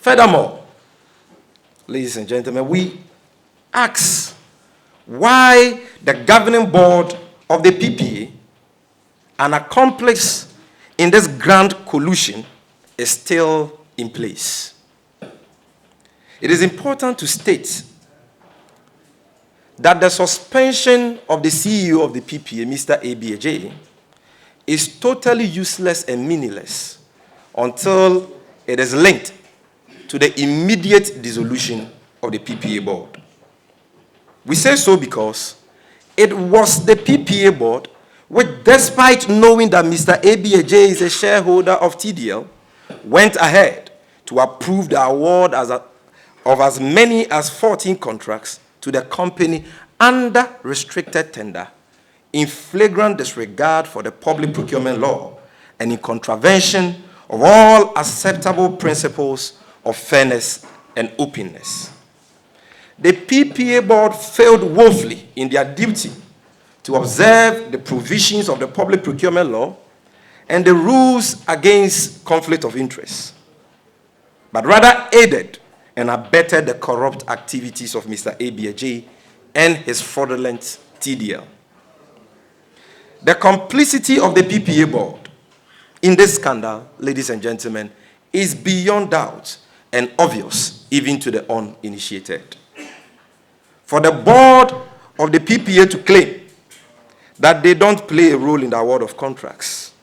Furthermore, ladies and gentlemen, we ask why the governing board of the PPA, an accomplice in this grand collusion, is still in place. It is important to state that the suspension of the CEO of the PPA, Mr. A.B Adjei, is totally useless and meaningless until it is linked to the immediate dissolution of the PPA board. We say so because it was the PPA board which, despite knowing that Mr. A.B Adjei is a shareholder of TDL, went ahead to approve the award of as many as 14 contracts to the company under restricted tender, in flagrant disregard for the public procurement law and in contravention of all acceptable principles of fairness and openness. The PPA board failed woefully in their duty to observe the provisions of the public procurement law and the rules against conflict of interest, but rather aided and abetted the corrupt activities of Mr. A.B Adjei and his fraudulent TDL. The complicity of the PPA board in this scandal, ladies and gentlemen, is beyond doubt and obvious even to the uninitiated. For the board of the PPA to claim that they don't play a role in the award of contracts,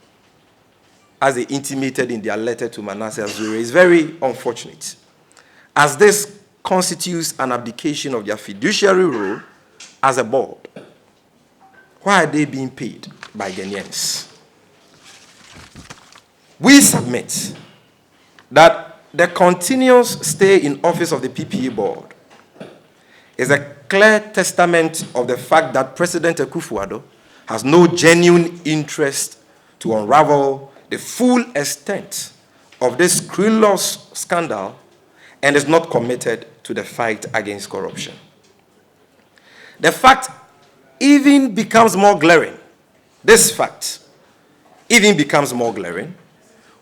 as they intimated in their letter to Manasseh Azure, is very unfortunate, as this constitutes an abdication of their fiduciary role as a board. Why are they being paid by Ghanaians? We submit that the continuous stay in office of the PPA board is a clear testament of the fact that President Akufo-Addo has no genuine interest to unravel the full extent of this scurrilous scandal and is not committed to the fight against corruption. The fact even becomes more glaring, this fact even becomes more glaring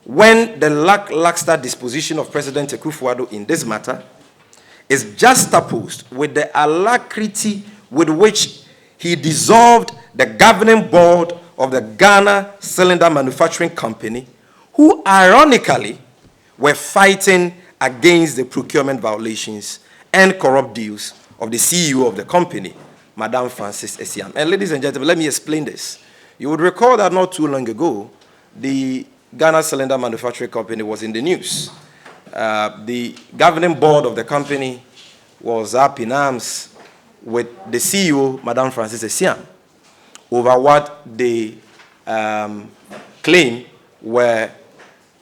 when the lackluster disposition of President Akufo-Addo in this matter is juxtaposed with the alacrity with which he dissolved the governing board of the Ghana Cylinder Manufacturing Company, who ironically were fighting against the procurement violations and corrupt deals of the CEO of the company, Madame Frances Essien. And ladies and gentlemen, let me explain this. You would recall that not too long ago, the Ghana Cylinder Manufacturing Company was in the news. The governing board of the company was up in arms with the CEO, Madame Frances Essien, over what they claim were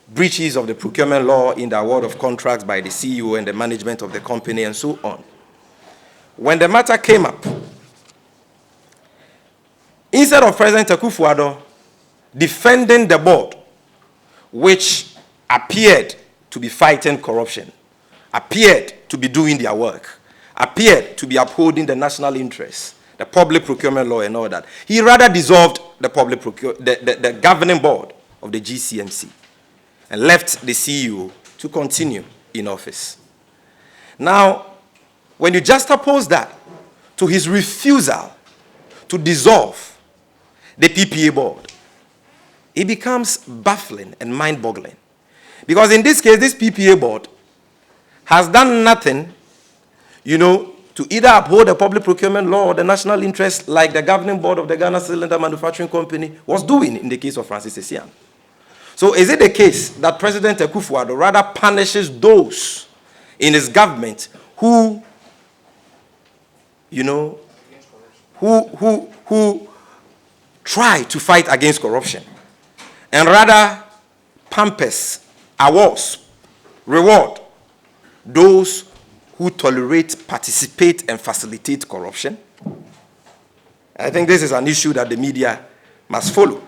breaches of the procurement law in the award of contracts by the CEO and the management of the company and so on. When the matter came up, instead of President Akufo-Addo defending the board, which appeared to be fighting corruption, appeared to be doing their work, appeared to be upholding the national interests, the public procurement law and all that, he rather dissolved the governing board of the GCMC and left the CEO to continue in office. Now, when you juxtapose that to his refusal to dissolve the PPA board, it becomes baffling and mind-boggling. Because in this case, this PPA board has done nothing, to either uphold the public procurement law or the national interest like the governing board of the Ghana Cylinder Manufacturing Company was doing in the case of Frances Essien. So is it the case that President Akufo-Addo rather punishes those in his government who try to fight against corruption, and rather pampers, awards, reward those who tolerate, participate, and facilitate corruption? I think this is an issue that the media must follow.